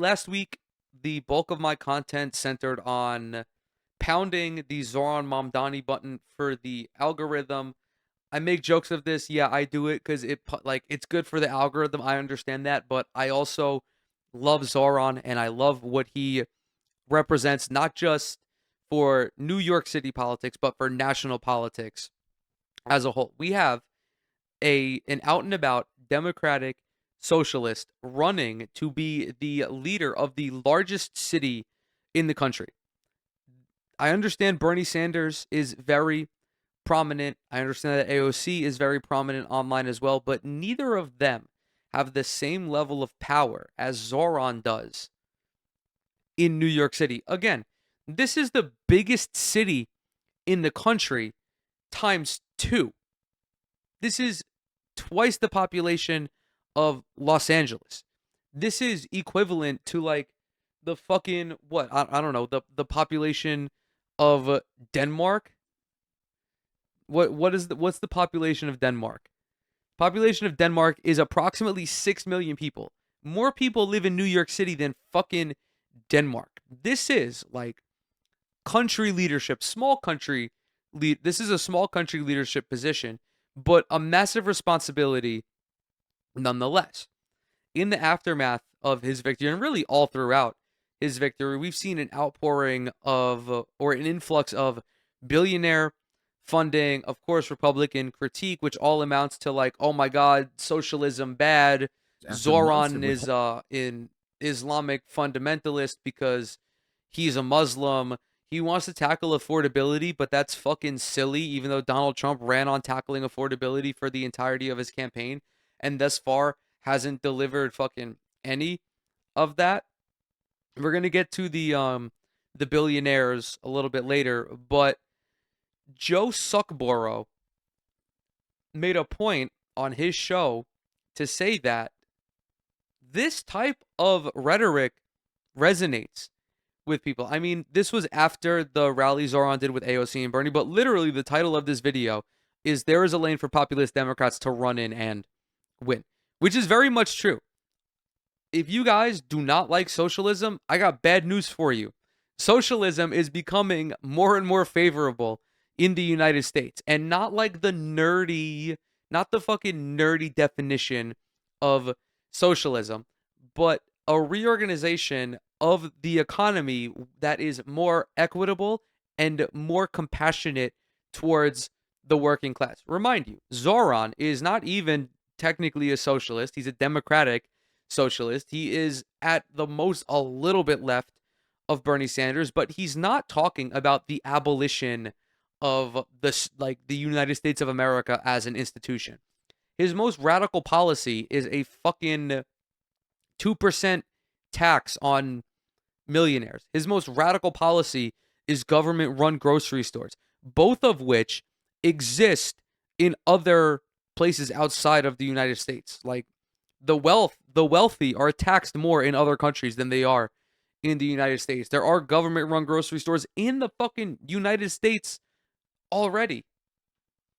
last week, the bulk of my content centered on pounding the Zohran Mamdani button for the algorithm. I make jokes of this. Yeah, I do it because it's good for the algorithm. I understand that, but I also love Zoran and I love what he represents, not just for New York City politics, but for national politics as a whole. We have an out and about Democratic socialist running to be the leader of the largest city in the country. I understand Bernie Sanders is very prominent. I understand that AOC is very prominent online as well, but neither of them have the same level of power as Zoran does in New York City. Again, this is the biggest city in the country times two. This is twice the population of Los Angeles. This is equivalent to like the fucking what? I don't know, the population of Denmark. What's the population of Denmark? Population of Denmark is approximately 6 million people. More people live in New York City than fucking Denmark. This is like country leadership, small country lead. This is a small country leadership position, but a massive responsibility nonetheless. In the aftermath of his victory, and really all throughout his victory, we've seen an outpouring of, or an influx of billionaire funding, of course, Republican critique, which all amounts to like, oh my God, socialism bad. Zoran is an Islamic fundamentalist because he's a Muslim. He wants to tackle affordability, but that's fucking silly, even though Donald Trump ran on tackling affordability for the entirety of his campaign and thus far hasn't delivered fucking any of that. We're going to get to the billionaires a little bit later, but Joe Suckborough made a point on his show to say that this type of rhetoric resonates with people. I mean, this was after the rally Zoran did with AOC and Bernie, but literally the title of this video is "There is a lane for populist Democrats to run in and win," which is very much true. If you guys do not like socialism, I got bad news for you. Socialism is becoming more and more favorable in the United States, and not like the nerdy, not the fucking nerdy definition of socialism, but a reorganization of the economy that is more equitable and more compassionate towards the working class. Remind you, Zoran is not even technically a socialist. He's a democratic socialist. He is at the most a little bit left of Bernie Sanders, but he's not talking about the abolition of the United States of America as an institution. His most radical policy is a fucking 2% tax on millionaires. His most radical policy is government-run grocery stores, both of which exist in other places outside of the United States. Like the wealthy are taxed more in other countries than they are in the United States. There are government-run grocery stores in the fucking United States already.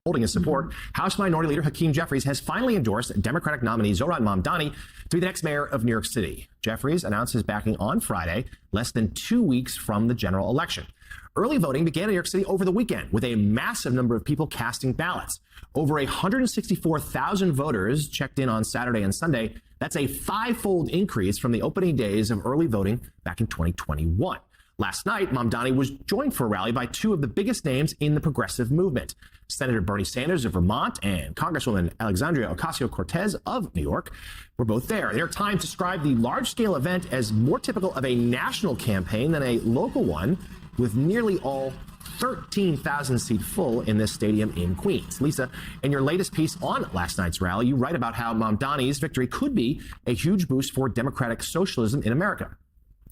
Holding his support, House Minority Leader Hakeem Jeffries has finally endorsed Democratic nominee Zohran Mamdani to be the next mayor of New York City. Jeffries announced his backing on Friday, less than 2 weeks from the general election. Early voting began in New York City over the weekend, with a massive number of people casting ballots. Over 164,000 voters checked in on Saturday and Sunday. That's a five-fold increase from the opening days of early voting back in 2021. Last night, Mamdani was joined for a rally by two of the biggest names in the progressive movement. Senator Bernie Sanders of Vermont and Congresswoman Alexandria Ocasio-Cortez of New York were both there. The New York Times described the large-scale event as more typical of a national campaign than a local one, with nearly all 13,000 seat full in this stadium in Queens. Lisa, in your latest piece on last night's rally, you write about how Mamdani's victory could be a huge boost for democratic socialism in America.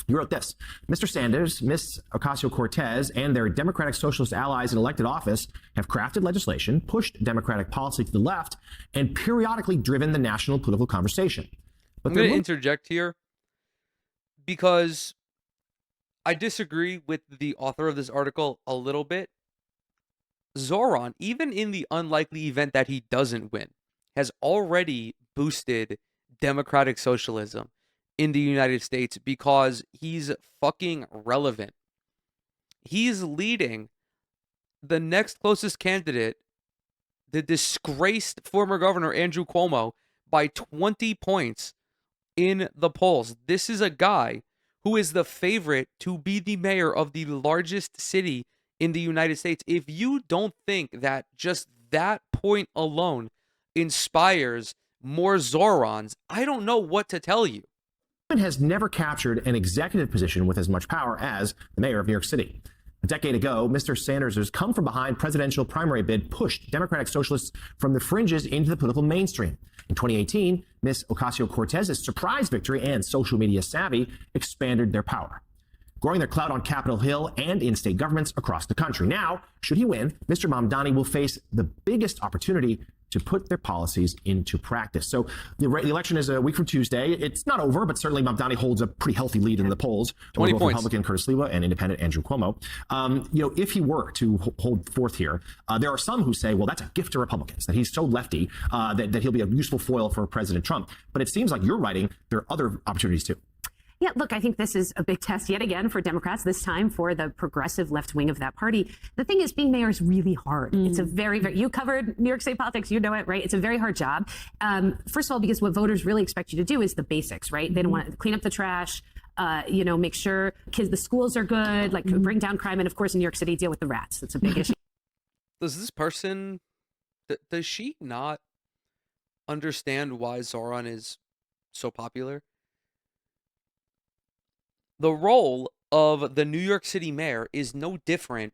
You wrote this: Mr. Sanders, Ms. Ocasio-Cortez, and their Democratic Socialist allies in elected office have crafted legislation, pushed Democratic policy to the left, and periodically driven the national political conversation. But I'm going to interject here because I disagree with the author of this article a little bit. Zoran, even in the unlikely event that he doesn't win, has already boosted democratic socialism in the United States because he's fucking relevant. He's leading the next closest candidate, the disgraced former governor Andrew Cuomo, by 20 points in the polls. This is a guy who is the favorite to be the mayor of the largest city in the United States. If you don't think that just that point alone inspires more Zohrans, I don't know what to tell you. Has never captured an executive position with as much power as the mayor of New York City. A decade ago, Mr. Sanders' come-from-behind presidential primary bid pushed Democratic Socialists from the fringes into the political mainstream. In 2018, Ms. Ocasio-Cortez's surprise victory and social media savvy expanded their power, growing their clout on Capitol Hill and in state governments across the country. Now, should he win, Mr. Mamdani will face the biggest opportunity to put their policies into practice. So the election is a week from Tuesday. It's not over, but certainly Mamdani holds a pretty healthy lead in the polls. 20 both points. Republican Curtis Lewa and Independent Andrew Cuomo. If he were to hold forth here, there are some who say, well, that's a gift to Republicans, that he's so lefty that he'll be a useful foil for President Trump. But it seems like you're writing there are other opportunities too. Yeah, look, I think this is a big test yet again for Democrats, this time for the progressive left wing of that party. The thing is, being mayor is really hard. It's a very, you covered New York State politics, you know it, right? It's a very hard job. First of all, because what voters really expect you to do is the basics, right? They don't want to clean up the trash, make sure the schools are good, like bring down crime, and of course in New York City, deal with the rats. That's a big issue. Does this person, does she not understand why Zohran is so popular? The role of the New York City mayor is no different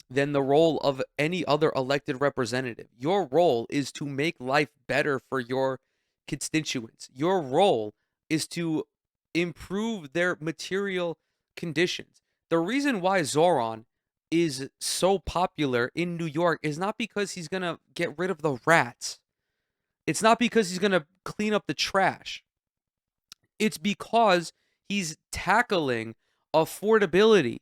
than the role of any other elected representative. Your role is to make life better for your constituents. Your role is to improve their material conditions. The reason why Zohran is so popular in New York is not because he's going to get rid of the rats. It's not because he's going to clean up the trash. It's because he's tackling affordability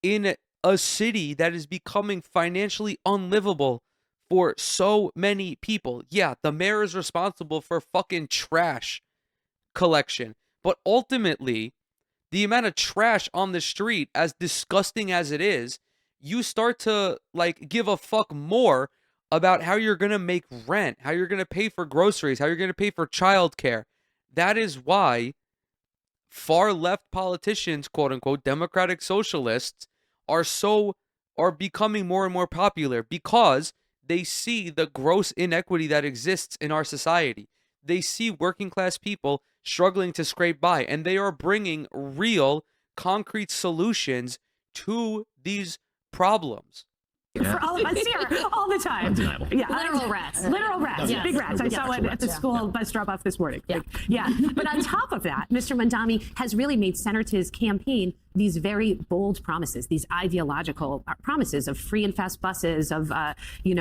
in a city that is becoming financially unlivable for so many people. Yeah, the mayor is responsible for fucking trash collection, but ultimately, the amount of trash on the street, as disgusting as it is, you start to give a fuck more about how you're going to make rent, how you're going to pay for groceries, how you're going to pay for childcare. That is why far left politicians, quote unquote, democratic socialists, are becoming more and more popular because they see the gross inequity that exists in our society. They see working class people struggling to scrape by, and they are bringing real, concrete solutions to these problems. For all of us here, all the time. Undeniable. Yeah, Literal rats. Literal rats, Yes. big rats. I saw it at the school bus drop off this morning. Yeah. But on top of that, Mr. Mamdani has really made center to his campaign these very bold promises, these ideological promises of free and fast buses, of free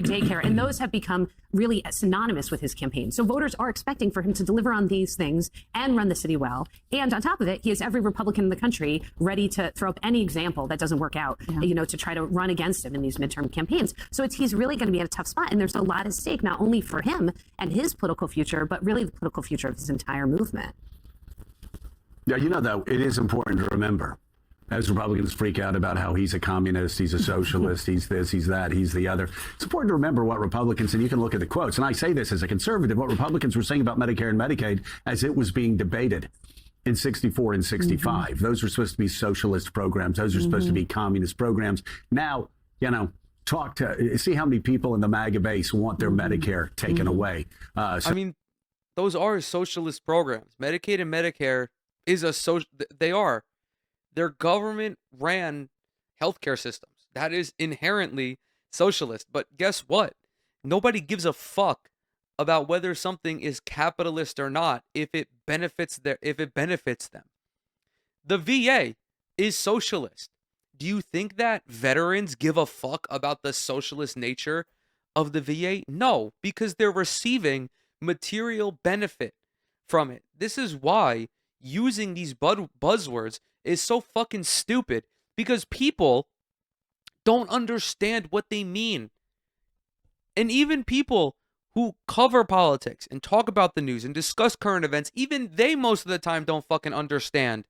daycare, and those have become really synonymous with his campaign. So voters are expecting for him to deliver on these things and run the city well. And on top of it, he has every Republican in the country ready to throw up any example that doesn't work out, to try to run against him in these midterm campaigns. So he's really going to be at a tough spot, and there's a lot at stake, not only for him and his political future, but really the political future of his entire movement. Yeah, though, it is important to remember, as Republicans freak out about how he's a communist, he's a socialist, he's this, he's that, he's the other. It's important to remember what Republicans, and you can look at the quotes, and I say this as a conservative, what Republicans were saying about Medicare and Medicaid as it was being debated in 64 and 65. Those were supposed to be socialist programs. Those are supposed to be communist programs. Now, see how many people in the MAGA base want their Medicare taken away. Those are socialist programs. Medicaid and Medicare is they're government-ran healthcare systems. That is inherently socialist. But guess what? Nobody gives a fuck about whether something is capitalist or not if it benefits them. The VA is socialist. Do you think that veterans give a fuck about the socialist nature of the VA? No, because they're receiving material benefit from it. This is why using these buzzwords is so fucking stupid, because people don't understand what they mean. And even people who cover politics and talk about the news and discuss current events, even they most of the time don't fucking understand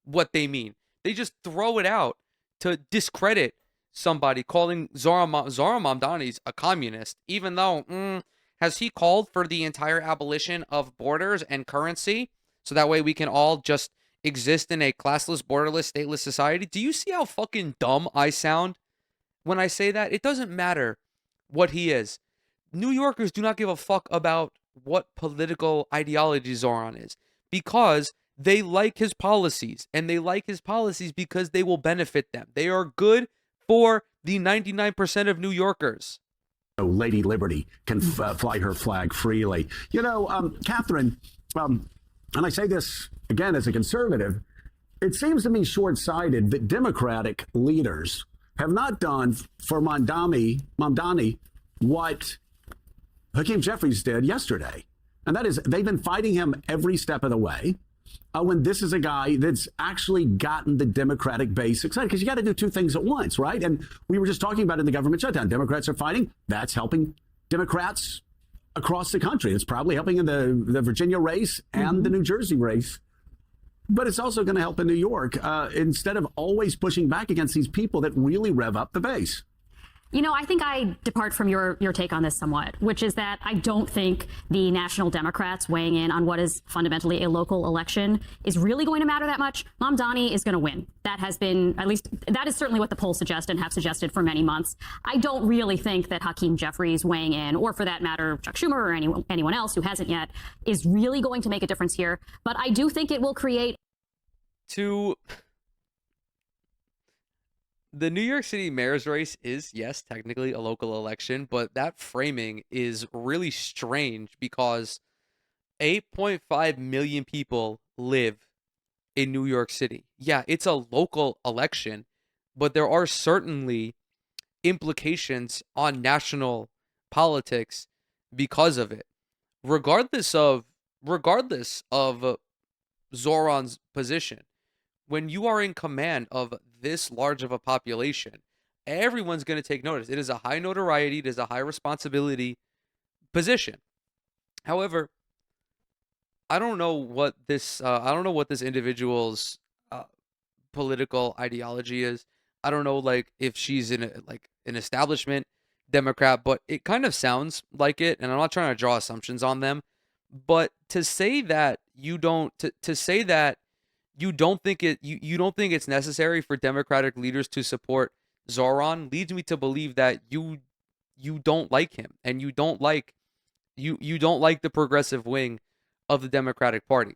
what they mean. They just throw it out to discredit somebody, calling Zohran Mamdani a communist, even though, has he called for the entire abolition of borders and currency so that way we can all just exist in a classless, borderless, stateless society? Do you see how fucking dumb I sound when I say that? It doesn't matter what he is. New Yorkers do not give a fuck about what political ideology Zohran is because they like his policies, and they like his policies because they will benefit them. They are good for the 99% of New Yorkers. Lady Liberty can fly her flag freely. You know, Catherine, and I say this again as a conservative, it seems to me short-sighted that Democratic leaders have not done for Mamdani what Hakeem Jeffries did yesterday. And that is, they've been fighting him every step of the way. When this is a guy that's actually gotten the Democratic base excited, because you got to do two things at once, right? And we were just talking about in the government shutdown, Democrats are fighting. That's helping Democrats across the country. It's probably helping in the Virginia race and the New Jersey race. But it's also going to help in New York instead of always pushing back against these people that really rev up the base. You know, I think I depart from your take on this somewhat, which is that I don't think the national Democrats weighing in on what is fundamentally a local election is really going to matter that much. Mamdani is going to win. That has been, at least, that is certainly what the polls suggest and have suggested for many months. I don't really think that Hakeem Jeffries weighing in, or for that matter, Chuck Schumer or anyone else who hasn't yet, is really going to make a difference here. But I do think it will create The New York City mayor's race is, yes, technically a local election, but that framing is really strange because 8.5 million people live in New York City. Yeah, it's a local election, but there are certainly implications on national politics because of it. Regardless of Zohran's position, when you are in command of this large of a population, everyone's going to take notice. It is a high notoriety, it is a high responsibility position. However, I don't know what this individual's political ideology is. I don't know, like, if she's in an establishment Democrat, but it kind of sounds like it. And I'm not trying to draw assumptions on them, but to say that you don't think it's necessary for Democratic leaders to support Zohran leads me to believe that you don't like him, and you don't like the progressive wing of the Democratic Party.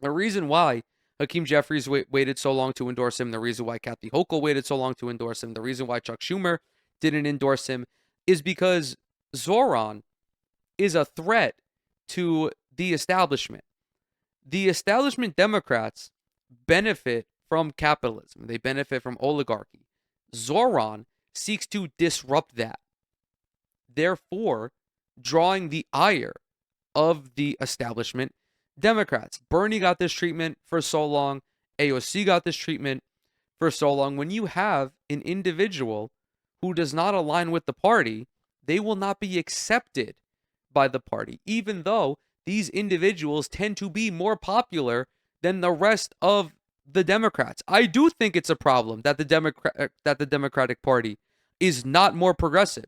The reason why Hakeem Jeffries waited so long to endorse him, the reason why Kathy Hochul waited so long to endorse him, the reason why Chuck Schumer didn't endorse him is because Zohran is a threat to the establishment. The establishment Democrats benefit from capitalism. They benefit from oligarchy. Zohran seeks to disrupt that, therefore drawing the ire of the establishment Democrats. Bernie got this treatment for so long. AOC got this treatment for so long. When you have an individual who does not align with the party, they will not be accepted by the party, even though these individuals tend to be more popular than the rest of the Democrats. I do think it's a problem that the Democratic Party is not more progressive.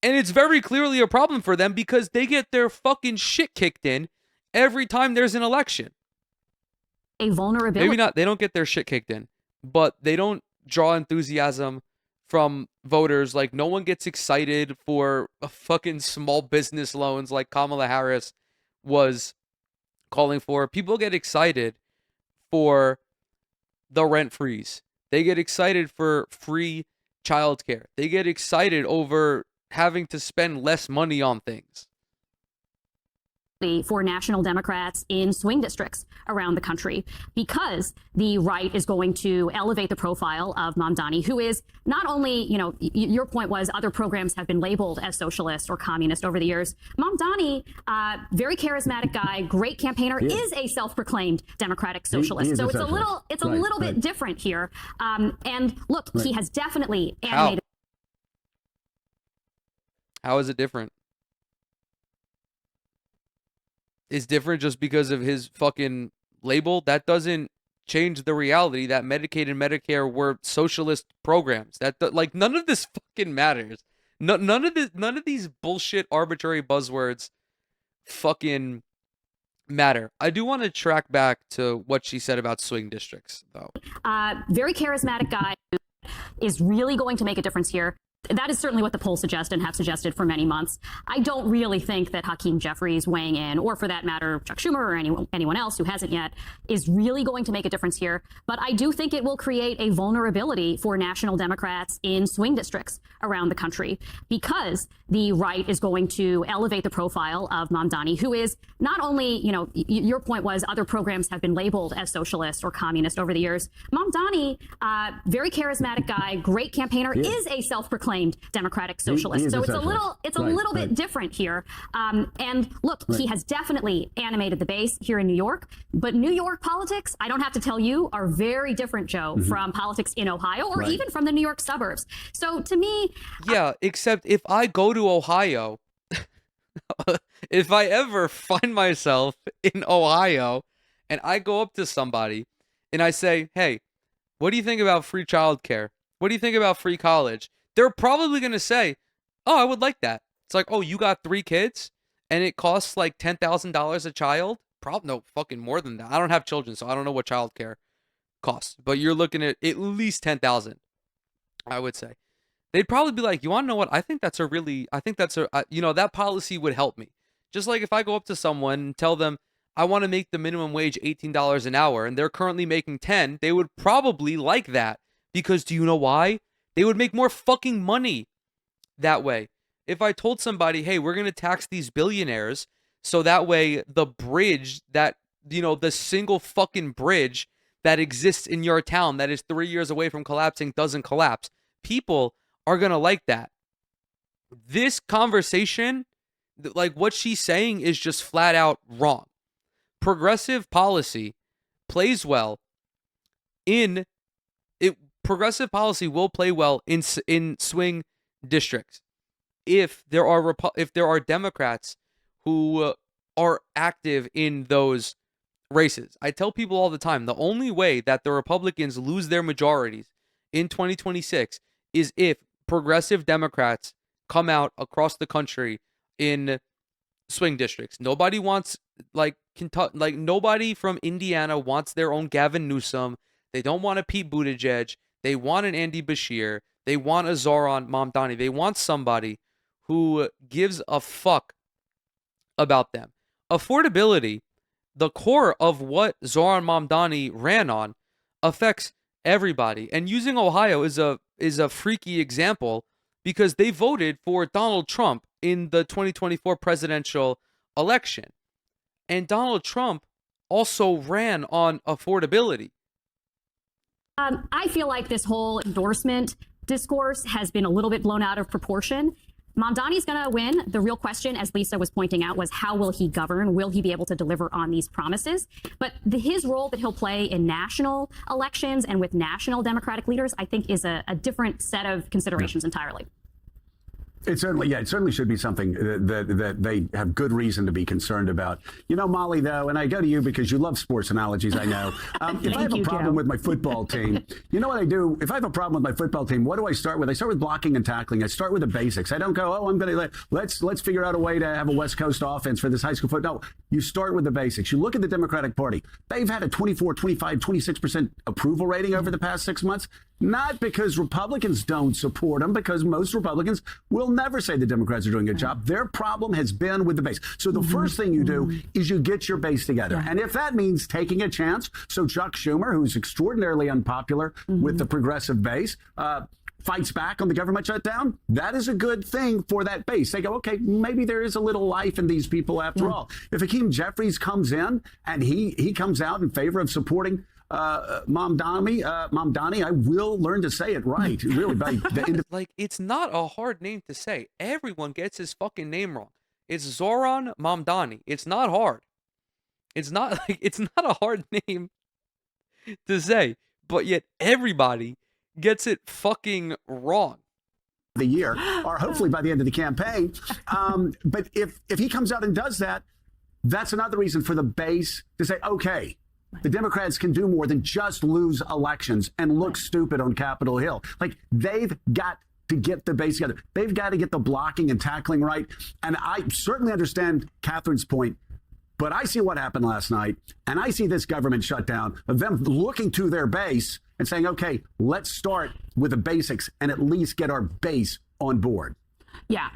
And it's very clearly a problem for them because they get their fucking shit kicked in every time there's an election. a vulnerability. Maybe not, they don't get their shit kicked in, but they don't draw enthusiasm from voters. Like, no one gets excited for a fucking small business loans like Kamala Harris was calling for. People get excited for the rent freeze. They get excited for free childcare. They get excited over having to spend less money on things. For national Democrats in swing districts around the country, because the right is going to elevate the profile of Mamdani, who is not only, you know, your point was other programs have been labeled as socialist or communist over the years. Mamdani, very charismatic guy, great campaigner, is a self-proclaimed democratic socialist. So it's a little bit different here. And look, he has definitely animated. How is it different? is different just because of his fucking label, that doesn't change the reality that Medicaid and Medicare were socialist programs. Like none of this fucking matters. None of these bullshit arbitrary buzzwords fucking matter. I do want to track back to what she said about swing districts, though. Very charismatic guy is really going to make a difference here. That is certainly what the polls suggest and have suggested for many months. I don't really think that Hakeem Jeffries weighing in, or for that matter, Chuck Schumer or anyone else who hasn't yet, is really going to make a difference here. But I do think it will create a vulnerability for national Democrats in swing districts around the country, because the right is going to elevate the profile of Mamdani, who is not only, your point was other programs have been labeled as socialist or communist over the years. Mamdani, very charismatic guy, great campaigner, is a self-proclaimed Democratic socialist. So it's a little bit different here. And look, he has definitely animated the base here in New York, but New York politics, I don't have to tell you, are very different, Joe, from politics in Ohio or even from the New York suburbs. So to me, yeah, except if I go to Ohio, if I ever find myself in Ohio and I go up to somebody and I say, hey, what do you think about free childcare? What do you think about free college? They're probably going to say, oh, I would like that. It's like, oh, you got 3 kids and it costs like $10,000 a child? No, fucking more than that. I don't have children, so I don't know what childcare costs. But you're looking at least 10,000, I would say. They'd probably be like, you want to know what? I think that's that policy would help me. Just like if I go up to someone and tell them, I want to make the minimum wage $18 an hour and they're currently making 10, they would probably like that. Because do you know why? They would make more fucking money that way. If I told somebody, hey, we're going to tax these billionaires so that way the bridge that, the single fucking bridge that exists in your town that is 3 years away from collapsing doesn't collapse. People are going to like that. This conversation, like what she's saying, is just flat out wrong. Progressive policy plays well in it. Progressive policy will play well in swing districts if there are Democrats who are active in those races. I tell people all the time, the only way that the Republicans lose their majorities in 2026 is if progressive Democrats come out across the country in swing districts. Nobody wants nobody from Indiana wants their own Gavin Newsom. They don't want a Pete Buttigieg. They want an Andy Bashir. They want a Zohran Mamdani. They want somebody who gives a fuck about them. Affordability, the core of what Zohran Mamdani ran on, affects everybody. And using Ohio is a freaky example because they voted for Donald Trump in the 2024 presidential election. And Donald Trump also ran on affordability. I feel like this whole endorsement discourse has been a little bit blown out of proportion. Mamdani's going to win. The real question, as Lisa was pointing out, was how will he govern? Will he be able to deliver on these promises? But his role that he'll play in national elections and with national Democratic leaders, I think, is a different set of considerations entirely. It certainly should be something that they have good reason to be concerned about. Molly, though, and I go to you because you love sports analogies, I know. If I have a problem with my football team, you know what I do? If I have a problem with my football team, what do I start with? I start with blocking and tackling. I start with the basics. I don't go, I'm going to let's figure out a way to have a West Coast offense for this high school football. No, you start with the basics. You look at the Democratic Party. They've had a 24, 25, 26% approval rating over the past 6 months. Not because Republicans don't support them, because most Republicans will never say the Democrats are doing a good job. Their problem has been with the base. So the first thing you do is you get your base together. And if that means taking a chance, so Chuck Schumer, who's extraordinarily unpopular with the progressive base, fights back on the government shutdown, that is a good thing for that base. They go, okay, maybe there is a little life in these people after all. If Hakeem Jeffries comes in and he comes out in favor of supporting Mamdani, I will learn to say it right. Really, like, it's not a hard name to say. Everyone gets his fucking name wrong. It's Zohran Mamdani. It's not hard. It's not a hard name to say, but yet everybody gets it fucking wrong. The year, or hopefully by the end of the campaign. But if he comes out and does that, that's another reason for the base to say, okay, the Democrats can do more than just lose elections and look stupid on Capitol Hill. Like, they've got to get the base together. They've got to get the blocking and tackling right. And I certainly understand Catherine's point, but I see what happened last night, and I see this government shutdown of them looking to their base and saying, okay, let's start with the basics and at least get our base on board. Yeah.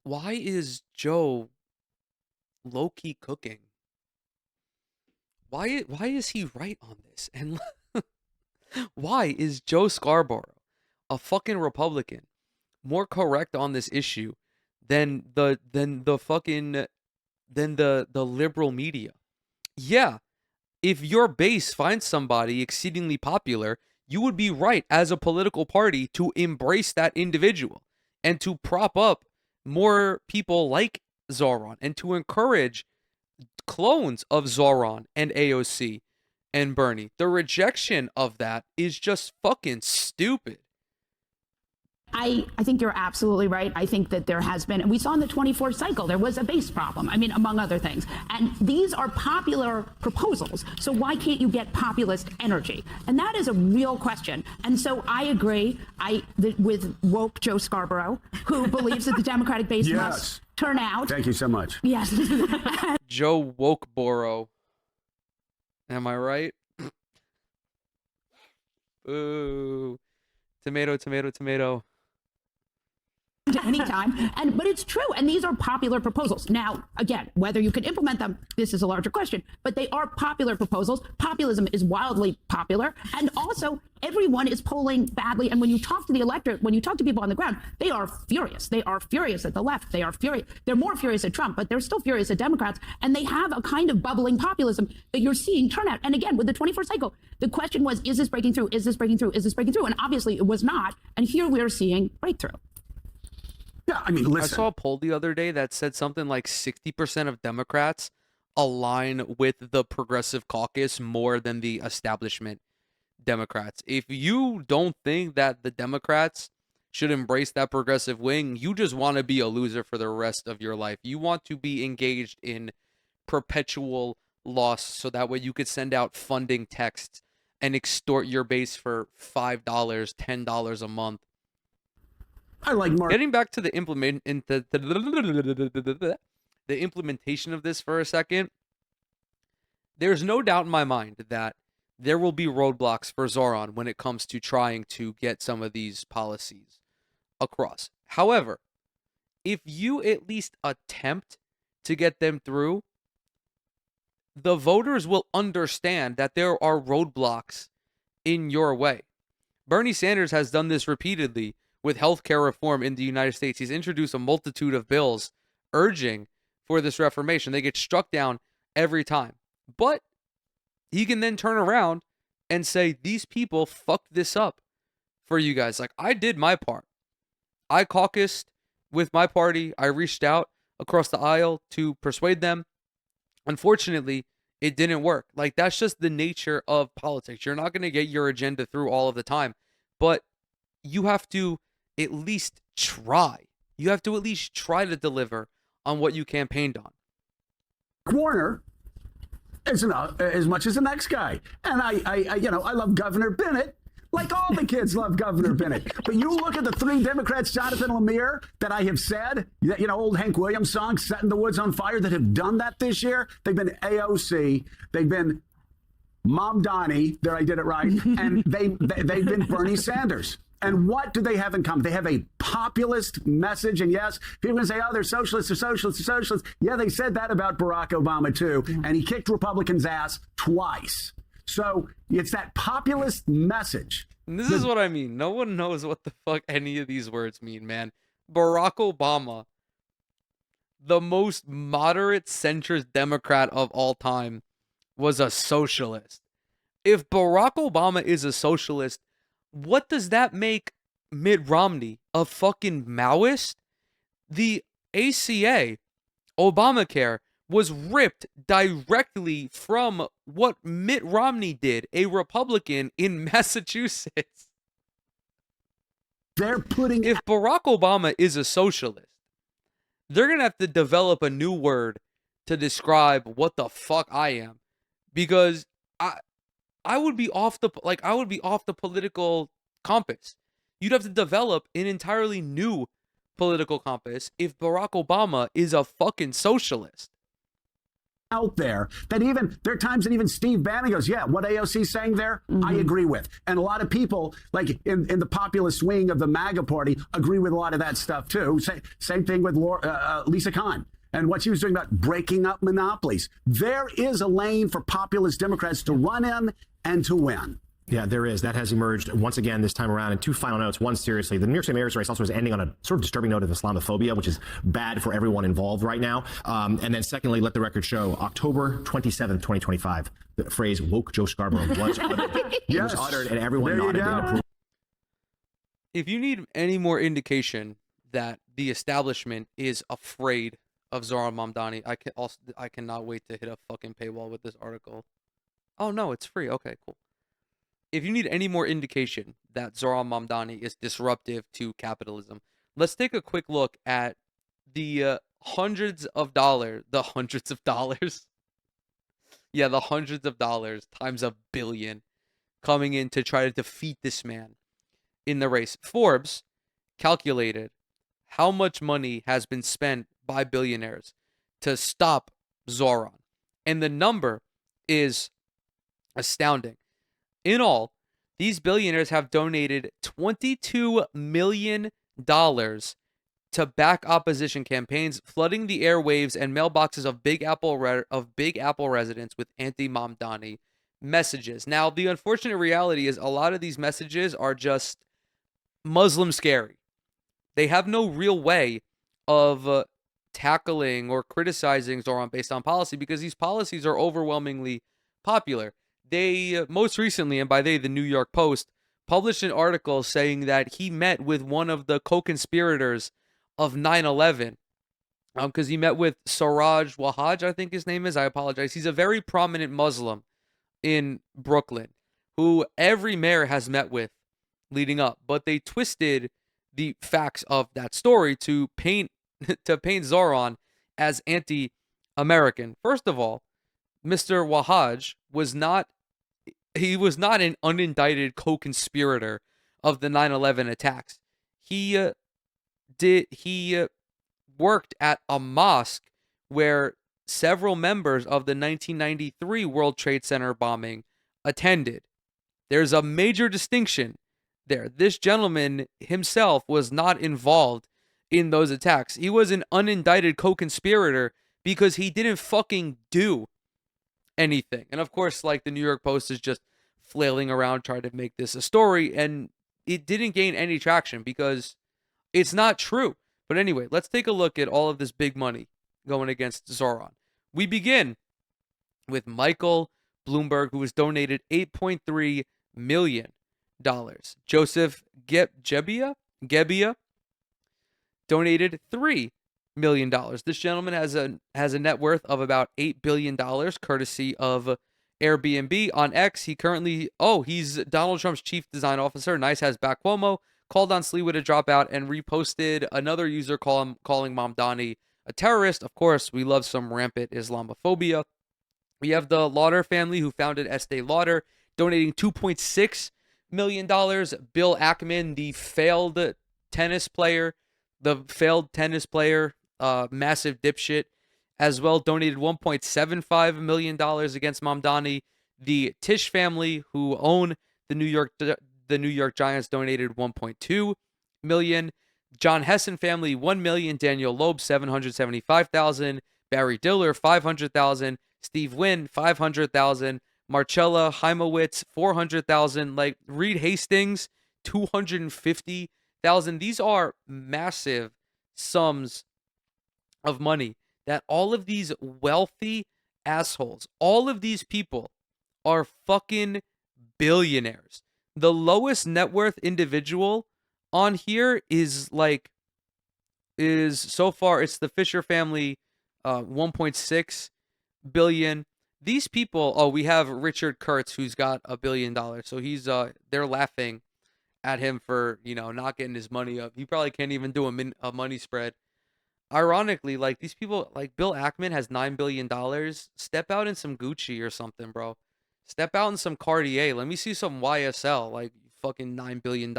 Why is Joe low-key cooking? Why is he right on this? And why is Joe Scarborough, a fucking Republican, more correct on this issue than the liberal media? Yeah, if your base finds somebody exceedingly popular, you would be right as a political party to embrace that individual and to prop up more people like Zohran and to encourage clones of Zohran and AOC and Bernie. The rejection of that is just fucking stupid. I think you're absolutely right. I think that there has been, and we saw in the 24 cycle, there was a base problem. I mean, among other things. And these are popular proposals. So why can't you get populist energy? And that is a real question. And so I agree with woke Joe Scarborough, who believes that the Democratic base must turn out. Thank you so much. Yes. Joe Wokeboro. Am I right? Ooh. Tomato, tomato, tomato. Anytime. But it's true. And these are popular proposals. Now, again, whether you can implement them, this is a larger question, but they are popular proposals. Populism is wildly popular. And also, everyone is polling badly. And when you talk to the electorate, when you talk to people on the ground, they are furious. They are furious at the left. They are furious. They're more furious at Trump, but they're still furious at Democrats. And they have a kind of bubbling populism that you're seeing turn out. And again, with the 24 cycle, the question was, is this breaking through? Is this breaking through? Is this breaking through? And obviously it was not. And here we're seeing breakthrough. Yeah, I mean, listen. I saw a poll the other day that said something like 60% of Democrats align with the Progressive Caucus more than the establishment Democrats. If you don't think that the Democrats should embrace that progressive wing, you just want to be a loser for the rest of your life. You want to be engaged in perpetual loss so that way you could send out funding texts and extort your base for $5, $10 a month. I like Mark. Getting back to the implementation of this for a second, there's no doubt in my mind that there will be roadblocks for Zohran when it comes to trying to get some of these policies across. However, if you at least attempt to get them through, the voters will understand that there are roadblocks in your way. Bernie Sanders has done this repeatedly with healthcare reform in the United States. He's introduced a multitude of bills urging for this reformation. They get struck down every time. But he can then turn around and say, these people fucked this up for you guys. Like, I did my part. I caucused with my party. I reached out across the aisle to persuade them. Unfortunately, it didn't work. Like, that's just the nature of politics. You're not going to get your agenda through all of the time. But you have to at least try. You have to at least try to deliver on what you campaigned on. Warner is as much as the next guy. And I love Governor Bennett, like all the kids love Governor Bennett. But you look at the three Democrats, Jonathan Lemire, that I have said, old Hank Williams song, Setting the Woods on Fire, that have done that this year. They've been AOC. They've been Mamdani, there I did it right, and they've been Bernie Sanders. And what do they have in common? They have a populist message. And yes, people can say, oh, they're socialists, they're socialists, they're socialists. Yeah, they said that about Barack Obama, too. And he kicked Republicans' ass twice. So it's that populist message. And this is what I mean. No one knows what the fuck any of these words mean, man. Barack Obama, the most moderate centrist Democrat of all time, was a socialist. If Barack Obama is a socialist, what does that make Mitt Romney a fucking Maoist? The ACA, Obamacare, was ripped directly from what Mitt Romney did, a Republican in Massachusetts. They're putting... If Barack Obama is a socialist, they're going to have to develop a new word to describe what the fuck I am, because I would be off the political compass. You'd have to develop an entirely new political compass if Barack Obama is a fucking socialist. Out there that even there are times that even Steve Bannon goes, yeah, what AOC's saying there, I agree with. And a lot of people, like in the populist wing of the MAGA party, agree with a lot of that stuff too. Same thing with Lisa Kahn and what she was doing about breaking up monopolies. There is a lane for populist Democrats to run in and to win. Yeah, there is. That has emerged once again this time around. And two final notes. One, seriously, the New York State mayor's race also is ending on a sort of disturbing note of Islamophobia, which is bad for everyone involved right now. And then secondly, let the record show, October 27th, 2025, the phrase woke Joe Scarborough was uttered. Yes. Was uttered, and everyone nodded in approval. If you need any more indication that the establishment is afraid of Zohran Mamdani, I cannot wait to hit a fucking paywall with this article. Oh no, it's free. Okay, cool. If you need any more indication that Zohran Mamdani is disruptive to capitalism, let's take a quick look at the hundreds of dollars times a billion coming in to try to defeat this man in the race. Forbes calculated how much money has been spent by billionaires to stop Zohran, and the number is astounding. In all, these billionaires have donated $22 million to back opposition campaigns, flooding the airwaves and mailboxes of Big Apple residents with anti-Mamdani messages. Now, the unfortunate reality is a lot of these messages are just Muslim scary. They have no real way of tackling or criticizing Zohran based on policy, because these policies are overwhelmingly popular. They most recently, and by they, the New York Post, published an article saying that he met with one of the co-conspirators of 9/11, because he met with Siraj Wahaj, I think his name is. I apologize. He's a very prominent Muslim in Brooklyn who every mayor has met with leading up, but they twisted the facts of that story to paint Zohran as anti-American. First of all, Mr. Wahaj was not an unindicted co-conspirator of the 9/11 attacks. He worked at a mosque where several members of the 1993 World Trade Center bombing attended. There's a major distinction there. This gentleman himself was not involved in those attacks. He was an unindicted co-conspirator because he didn't fucking do anything. And of course, like, the New York Post is just flailing around trying to make this a story, and it didn't gain any traction because it's not true. But anyway, let's take a look at all of this big money going against Zohran. We begin with Michael Bloomberg, who has donated $8.3 million. Joseph Gebbia donated $3 million. This gentleman has a net worth of about $8 billion, courtesy of Airbnb. On X, he's Donald Trump's chief design officer. Nice has back Cuomo, called on Sliwa to drop out, and reposted another user calling Mamdani a terrorist. Of course, we love some rampant Islamophobia. We have the Lauder family, who founded Estee Lauder, donating $2.6 million. Bill Ackman, the failed tennis player, massive dipshit, as well, donated $1.75 million against Mamdani. The Tisch family, who own the New York Giants, donated $1.2 million. John Hessen family, $1 million. Daniel Loeb, $775,000. Barry Diller, $500,000. Steve Wynn, $500,000. Marcella Heimowitz, $400,000. Like, Reed Hastings, $250,000. These are massive sums of money that all of these wealthy assholes, all of these people are fucking billionaires. The lowest net worth individual on here is so far, it's the Fisher family, 1.6 billion. These people, we have Richard Kurtz, who's got $1 billion. So he's they're laughing at him for, not getting his money up. He probably can't even do a money spread. ironically, like these people, like Bill Ackman has $9 billion. Step out in some Gucci or something, bro. Step out in some Cartier. Let me see some YSL, like fucking $9 billion.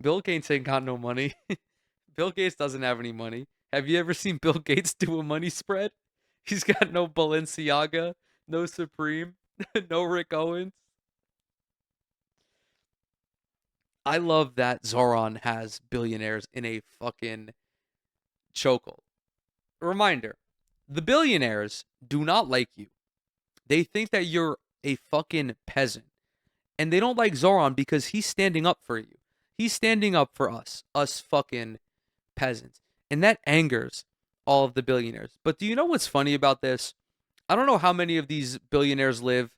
Bill Gates ain't got no money. Bill Gates doesn't have any money. Have you ever seen Bill Gates do a money spread? He's got no Balenciaga, no Supreme, no Rick Owens. I love that Zohran has billionaires in a fucking chokehold. Reminder, the billionaires do not like you. They think that you're a fucking peasant. And they don't like Zohran because he's standing up for you. He's standing up for us fucking peasants. And that angers all of the billionaires. But do you know what's funny about this? I don't know how many of these billionaires live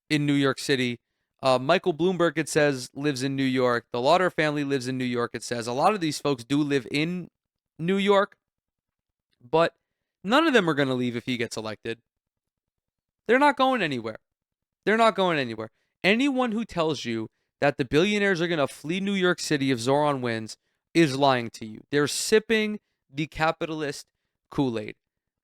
in New York City. Michael Bloomberg, it says, lives in New York. The Lauder family lives in New York, it says. A lot of these folks do live in New York. But none of them are going to leave if he gets elected. They're not going anywhere. They're not going anywhere. Anyone who tells you that the billionaires are going to flee New York City if Zohran wins is lying to you. They're sipping the capitalist Kool-Aid.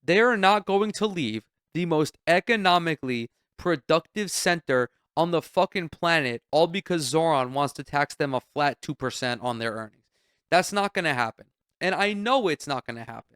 They are not going to leave the most economically productive center on the fucking planet all because Zohran wants to tax them a flat 2% on their earnings. That's not going to happen. And I know it's not going to happen.